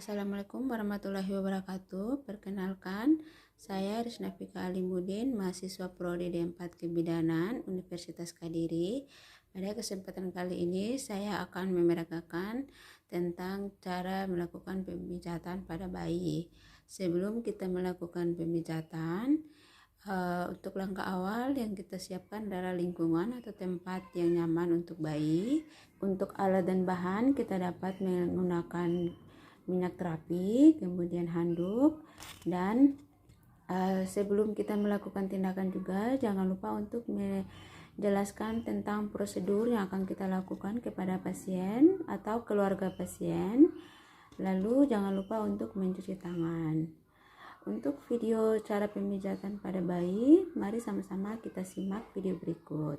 Assalamualaikum warahmatullahi wabarakatuh. Perkenalkan, saya Risnafika Alimudin, mahasiswa Prodi D4 Kebidanan Universitas Kediri. Pada kesempatan kali ini saya akan memeragakan tentang cara melakukan pemijatan pada bayi. Sebelum kita melakukan pemijatan, untuk langkah awal yang kita siapkan adalah lingkungan atau tempat yang nyaman untuk bayi. Untuk alat dan bahan kita dapat menggunakan minyak terapi, kemudian handuk, dan sebelum kita melakukan tindakan juga jangan lupa untuk menjelaskan tentang prosedur yang akan kita lakukan kepada pasien atau keluarga pasien. Lalu jangan lupa untuk mencuci tangan. Untuk video cara pemijatan pada bayi, mari sama-sama kita simak video berikut.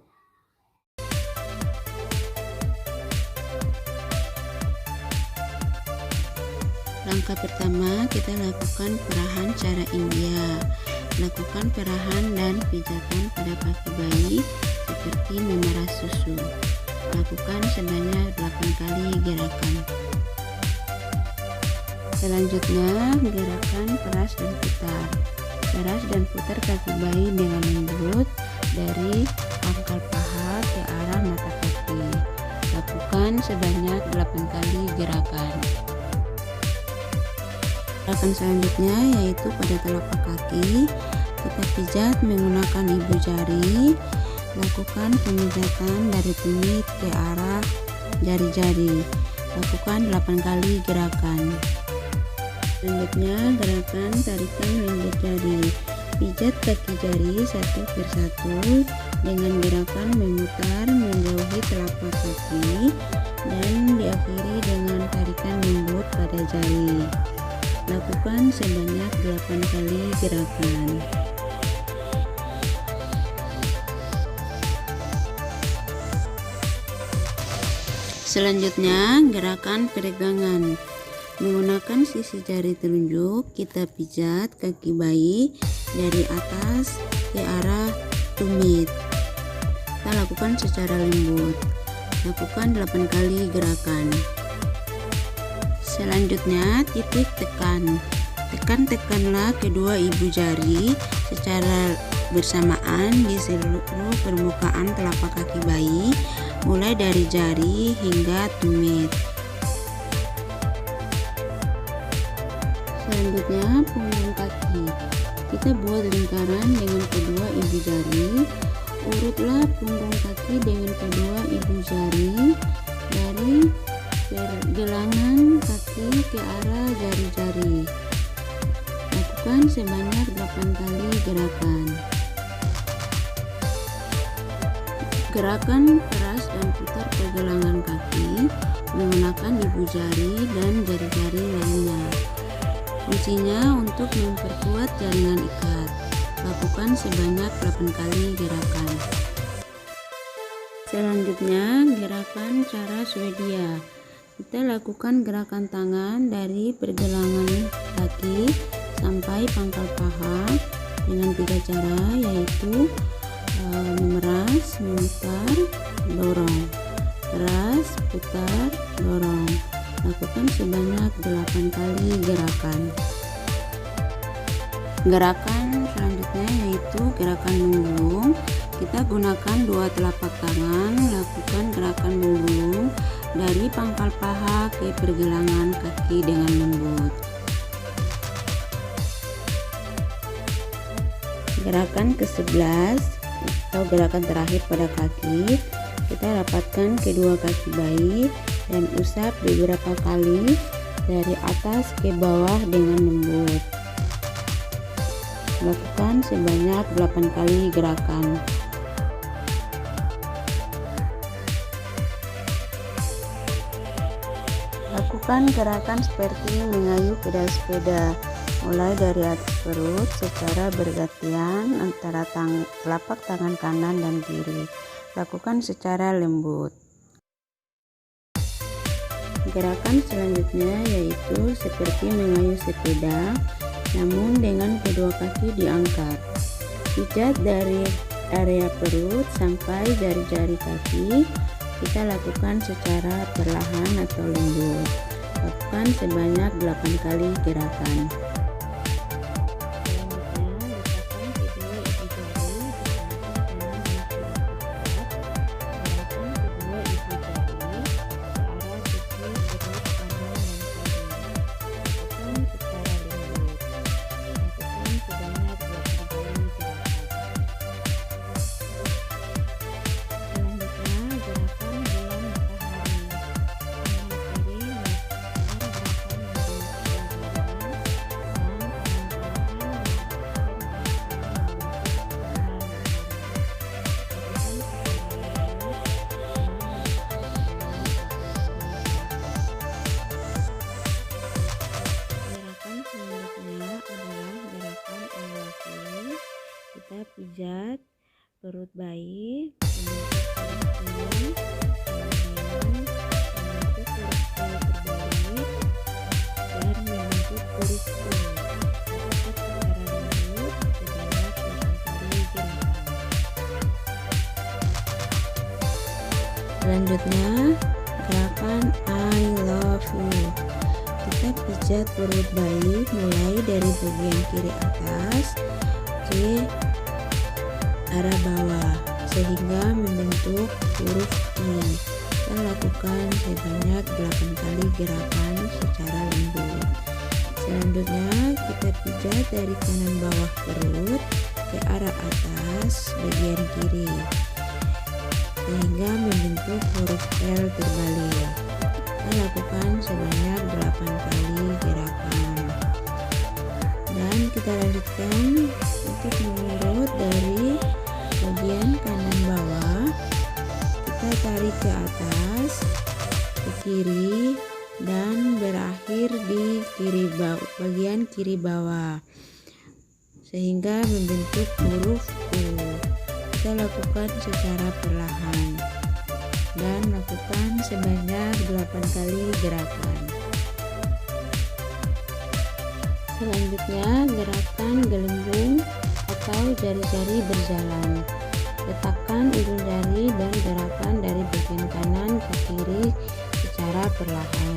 Langkah pertama, kita lakukan perahan cara India. Lakukan perahan dan pijatan pada kaki bayi seperti memerah susu. Lakukan sebanyak 8 kali gerakan. Selanjutnya, gerakan peras dan putar. Peras dan putar kaki bayi dengan lembut dari pangkal paha ke arah mata kaki. Lakukan sebanyak 8 kali gerakan. Gerakan selanjutnya yaitu pada telapak kaki, kita pijat menggunakan ibu jari. Lakukan pemijatan dari tumit ke arah jari-jari. Lakukan 8 kali gerakan. Selanjutnya gerakan tarikan lembut jari. Pijat kaki jari satu persatu dengan gerakan memutar menjauhi telapak kaki dan diakhiri dengan tarikan lembut pada jari. Lakukan sebanyak 8 kali gerakan. Selanjutnya, gerakan peregangan. Menggunakan sisi jari telunjuk, kita pijat kaki bayi dari atas ke arah tumit. Kita lakukan secara lembut. Lakukan 8 kali gerakan. Selanjutnya, titik tekan. Tekanlah kedua ibu jari secara bersamaan di seluruh permukaan telapak kaki bayi, mulai dari jari hingga tumit. Selanjutnya, punggung kaki. Kita buat lingkaran dengan kedua ibu jari. Urutlah punggung kaki dengan kedua ibu jari dari pergelangan kaki ke arah jari-jari. Lakukan sebanyak 8 kali gerakan. Gerakan peras dan putar pergelangan kaki menggunakan ibu jari dan jari-jari lainnya. Fungsinya untuk memperkuat jaringan ikat. Lakukan sebanyak 8 kali gerakan. Selanjutnya, gerakan cara Swedia. Kita lakukan gerakan tangan dari pergelangan kaki sampai pangkal paha dengan 3 cara, yaitu memeras, memutar, dorong. Peras, putar, dorong. Lakukan sebanyak 8 kali gerakan. Gerakan selanjutnya yaitu gerakan menggulung. Kita gunakan 2 telapak tangan. Lakukan gerakan menggulung dari pangkal paha ke pergelangan kaki dengan lembut. Gerakan ke-11 atau gerakan terakhir pada kaki, kita rapatkan kedua kaki bayi dan usap beberapa kali dari atas ke bawah dengan lembut. Lakukan sebanyak 8 kali gerakan. Lakukan gerakan seperti mengayuh pedal sepeda, mulai dari atas perut secara bergantian antara telapak tangan kanan dan kiri. Lakukan secara lembut. Gerakan selanjutnya yaitu seperti mengayuh sepeda, namun dengan kedua kaki diangkat. Pijat dari area perut sampai jari-jari kaki. Kita lakukan secara perlahan atau lembut. Lakukan sebanyak 8 kali gerakan. Kita pijat perut bayi, kemudian membentuk huruf L terbalik dan membentuk huruf U. Secara lembut sebanyak 8 kali gerakan. Selanjutnya gerakan I love you. Kita pijat perut bayi mulai dari bagian kiri atas ke arah bawah sehingga membentuk huruf I. Kita lakukan sebanyak 8 kali gerakan secara lembut. Selanjutnya kita pijat dari kanan bawah perut ke arah atas bagian kiri sehingga membentuk huruf L terbalik. Kita lakukan sebanyak 8 kali gerakan. Dan kita lanjutkan untuk mengurut dari bagian kanan bawah, kita tarik ke atas, ke kiri, dan berakhir di bagian kiri bawah sehingga membentuk huruf U. Kita lakukan secara perlahan dan lakukan sebanyak 8 kali gerakan. Selanjutnya gerakan gelembung atau jari-jari berjalan. Letakkan ujung jari dan gerakan dari bagian kanan ke kiri secara perlahan.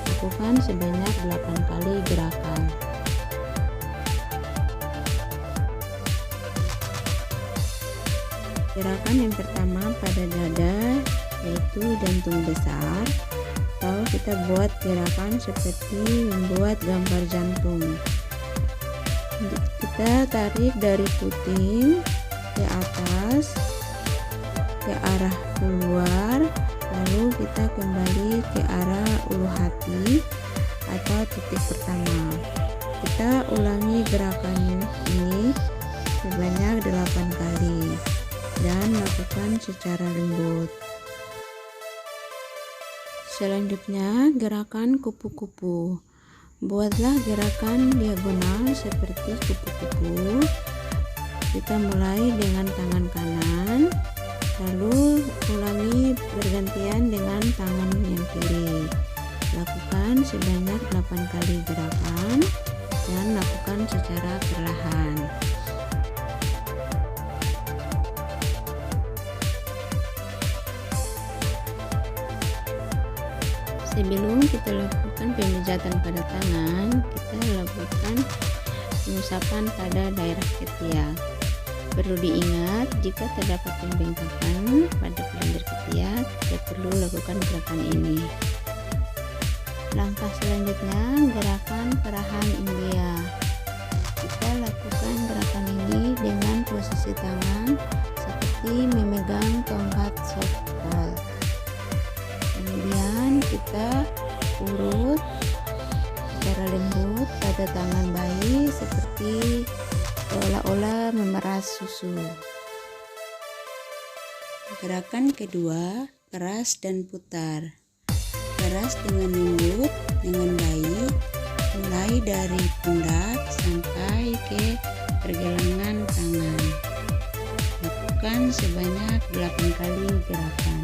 Lakukan sebanyak 8 kali gerakan. Gerakan yang pertama pada dada yaitu jantung besar, atau kita buat gerakan seperti membuat gambar jantung. Kita tarik dari puting ke atas ke arah keluar, lalu kita kembali ke arah ulu hati atau titik pertama. Kita ulangi gerakan ini sebanyak 8 kali dan lakukan secara lembut. Selanjutnya gerakan kupu-kupu. Buatlah gerakan diagonal seperti kupu-kupu. Kita mulai dengan tangan kanan, lalu ulangi bergantian dengan tangan yang kiri. Lakukan sebanyak 8 kali gerakan dan lakukan secara perlahan. Sebelum kita lakukan pemijatan pada tangan, kita lakukan pengusapan pada daerah ketiak. Perlu diingat, jika terdapat pembengkakan pada pelindar ketiak, kita perlu lakukan gerakan ini. Langkah selanjutnya, gerakan perahan India. Kita lakukan gerakan ini dengan posisi tangan seperti memegang tongkat softball. Kemudian kita urut secara lembut pada tangan bayi seperti seolah-olah memeras susu. Gerakan kedua, keras dan putar. Keras dengan lembut dengan bayi, mulai dari pundak sampai ke pergelangan tangan. Lakukan sebanyak 8 kali gerakan.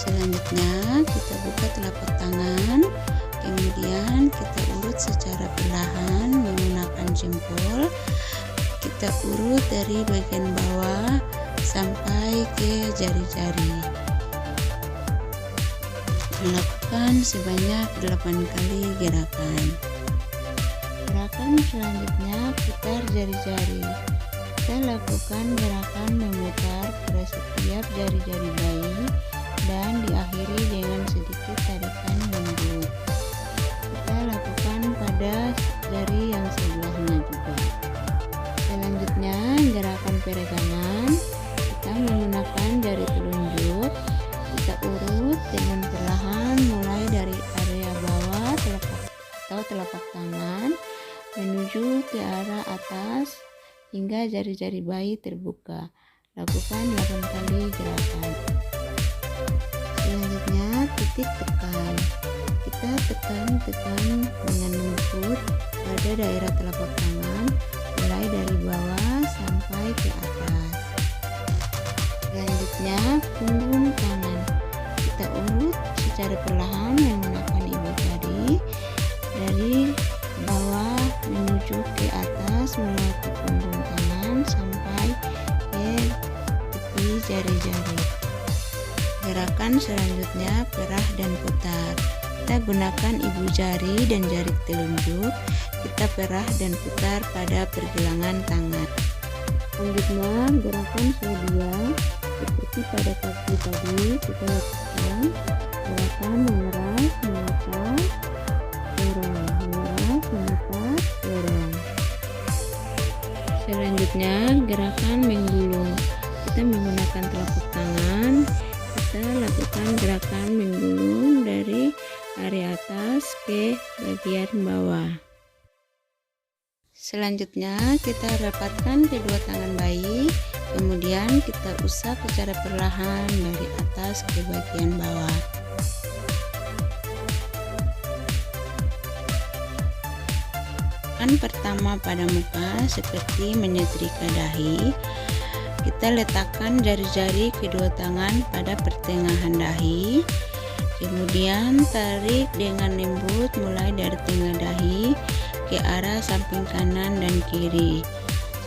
Selanjutnya kita buka telapak tangan, kemudian kita urut secara perlahan menggunakan jempol. Kita urut dari bagian bawah sampai ke jari-jari. Lakukan sebanyak 8 kali gerakan. Gerakan selanjutnya putar jari-jari. Kita lakukan gerakan memutar pada setiap jari-jari bayi dan diakhiri dengan sedikit tarikan lembut. Kita lakukan pada jari yang sebelahnya juga. Selanjutnya gerakan peregangan. Kita menggunakan jari telunjuk. Kita urut dengan perlahan mulai dari area bawah telapak tangan menuju ke arah atas hingga jari-jari bayi terbuka. Lakukan 8 kali gerakan. Selanjutnya titik tekan. Kita tekan dengan lembut pada daerah telapak tangan mulai dari bawah sampai ke atas. Selanjutnya punggung tangan. Kita urut secara perlahan menggunakan ibu jari dari bawah menuju ke atas melewati punggung tangan sampai ke tepi jari-jari. Gerakan selanjutnya perah dan putar. Kita gunakan ibu jari dan jari telunjuk. Kita perah dan putar pada pergelangan tangan. Selanjutnya gerakan sedia. Seperti pada kaki tadi, kita lakukan gerakan mengeras, mengetas, dorong, mengeras, mengetas, dorong. Selanjutnya gerakan menggulung. Kita menggunakan telapak tangan. Kita lakukan gerakan menggulung dari area atas ke bagian bawah. Selanjutnya kita rapatkan kedua tangan bayi, kemudian kita usap secara perlahan dari atas ke bagian bawah. Gerakan pertama pada muka seperti menyetrika dahi. Kita letakkan jari-jari kedua tangan pada pertengahan dahi, kemudian tarik dengan lembut mulai dari tengah dahi ke arah samping kanan dan kiri.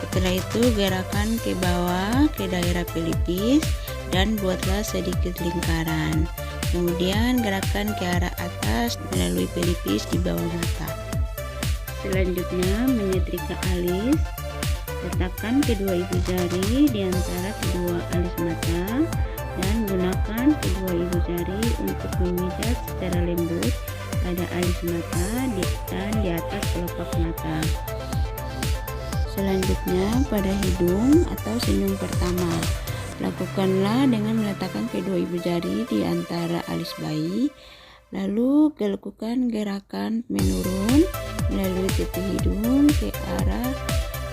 Setelah itu gerakan ke bawah ke daerah pelipis dan buatlah sedikit lingkaran. Kemudian gerakan ke arah atas melalui pelipis di bawah mata. Selanjutnya menyetrika alis. Letakkan kedua ibu jari di antara kedua alis mata dan gunakan kedua ibu jari untuk memijat secara lembut pada alis mata dan di atas kelopak mata. Selanjutnya pada hidung atau senyum pertama. Lakukanlah dengan meletakkan kedua ibu jari di antara alis bayi, lalu lakukan gerakan menurun melalui tepi hidung ke arah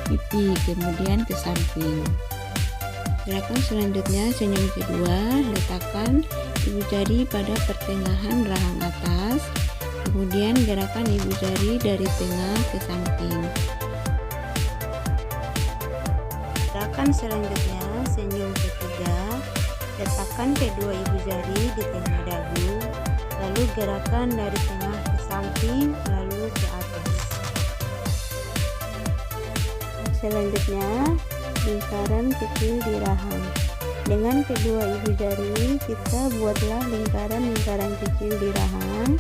pipi, kemudian ke samping. Gerakan selanjutnya senyum kedua. Letakkan ibu jari pada pertengahan rahang atas, kemudian gerakan ibu jari dari tengah ke samping. Gerakan selanjutnya senyum ketiga. Letakkan kedua ibu jari di tengah dagu, lalu gerakan dari tengah ke samping lalu ke atas. Selanjutnya lingkaran kecil di rahang. Dengan kedua ibu jari kita buatlah lingkaran-lingkaran kecil di rahang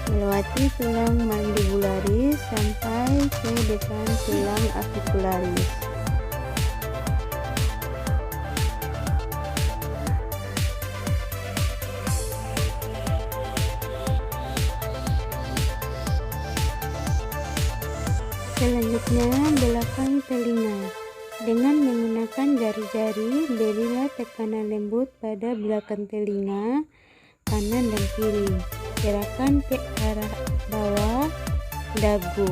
melewati tulang mandibularis sampai ke depan tulang apikularis. Selanjutnya belakang telinga. Dengan menggunakan jari-jari, berilah tekanan lembut pada belakang telinga kanan dan kiri. Gerakan ke arah bawah dagu.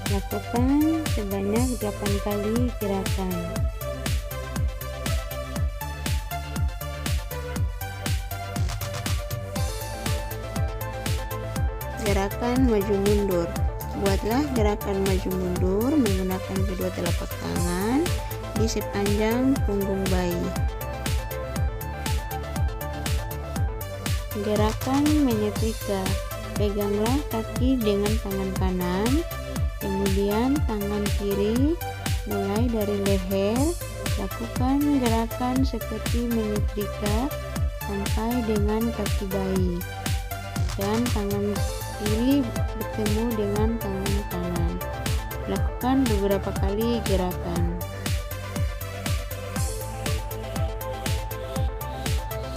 Lakukan sebanyak 8 kali gerakan. Gerakan maju mundur. Buatlah gerakan maju mundur menggunakan kedua telapak tangan di sepanjang punggung bayi. Gerakan menyetrika. Peganglah kaki dengan tangan kanan, kemudian tangan kiri mulai dari leher. Lakukan gerakan seperti menyetrika sampai dengan kaki bayi, dan tangan kiri bertemu dengan tangan kanan. Lakukan beberapa kali gerakan.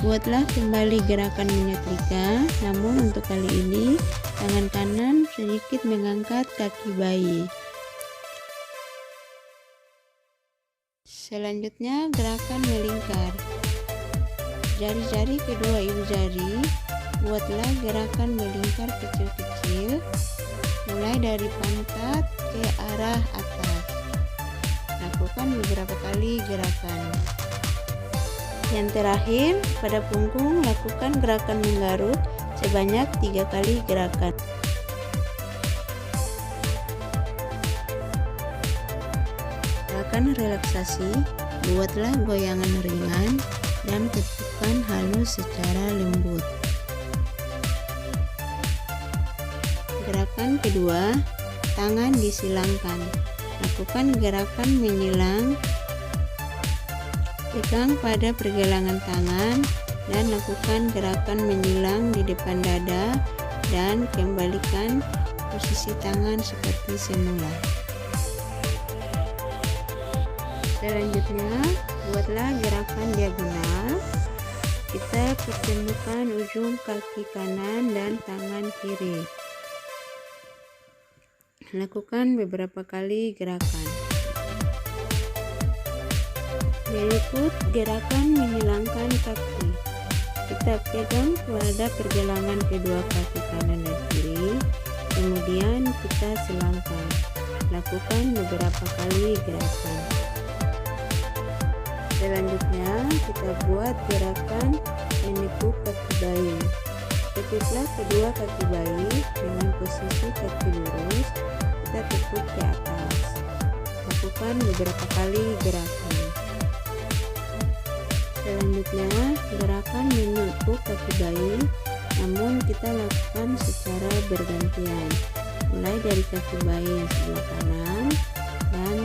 Buatlah kembali gerakan menyetrika, namun untuk kali ini tangan kanan sedikit mengangkat kaki bayi. Selanjutnya gerakan melingkar. Jari-jari kedua ibu jari, buatlah gerakan melingkar kecil-kecil, mulai dari pantat ke arah atas. Lakukan beberapa kali gerakan. Yang terakhir, pada punggung lakukan gerakan menggaruk sebanyak 3 kali gerakan. Gerakan relaksasi, buatlah goyangan ringan dan ketukkan halus secara lembut. Gerakan kedua, tangan disilangkan. Lakukan gerakan menyilang. Pegang pada pergelangan tangan dan lakukan gerakan menyilang di depan dada dan kembalikan posisi tangan seperti semula. Selanjutnya, buatlah gerakan diagonal. Kita pertemukan ujung kaki kanan dan tangan kiri. Lakukan beberapa kali gerakan. Berikut gerakan menyilangkan kaki. Kita pegang pada pergelangan kedua kaki kanan dan kiri, kemudian kita silangkan. Lakukan beberapa kali gerakan. Selanjutnya kita buat gerakan menekuk kaki bayi. Tekuklah kedua kaki bayi dengan posisi kaki lurus, kita tekuk ke atas. Lakukan beberapa kali gerakan. Selanjutnya, gerakan menekuk kaki bayi, namun kita lakukan secara bergantian. Mulai dari kaki bayi yang sebelah kanan dan